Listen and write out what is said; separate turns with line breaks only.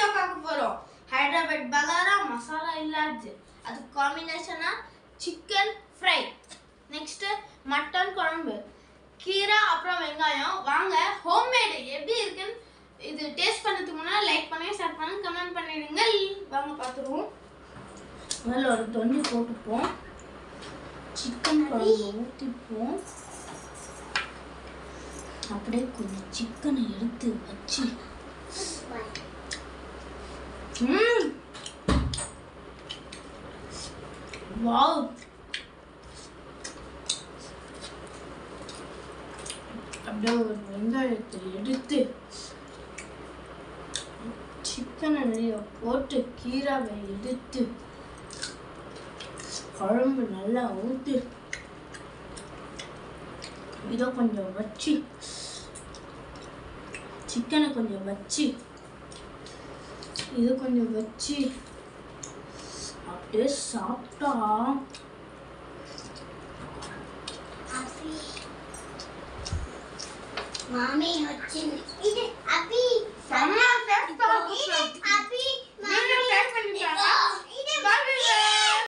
தான் பார்க்க போறோம். ஹைதராபாத் பகாரா மசாலா இல்லாது அது காம்பினேஷனா சிக்கன் ஃப்ரை, நெக்ஸ்ட் மட்டன் குழம்பு, கீரை, அப்புறம் வெங்காயம். வாங்க ஹோம்மேடு எப்படி இருக்குன்னு இது டேஸ்ட் பண்ணதுக்கு முன்னாடி லைக் பண்ணுங்க, ஷேர் பண்ணுங்க, கமெண்ட் பண்ணிடுங்க. வாங்க பார்த்துருவோம். முதல்ல ஒரு தொண்டி போட்டுப்போம், சிக்கன் குழம்பு ஊற்றிப்போம். அப்படியே கொஞ்சம் சிக்கனை எடுத்து வச்சு வாவ், அப்படியே ஒரு வெங்காயத்தை எடுத்து சிக்கனை நிறைய போட்டு கீராவை எடுத்து குழம்பு நல்லா ஊற்றி இதை கொஞ்சம் வச்சு சிக்கனை கொஞ்சம் வச்சு இது கொஞ்சம் வச்சு அப்படியே சாப்பிட்டா
மாமி வச்சு இது அப்பி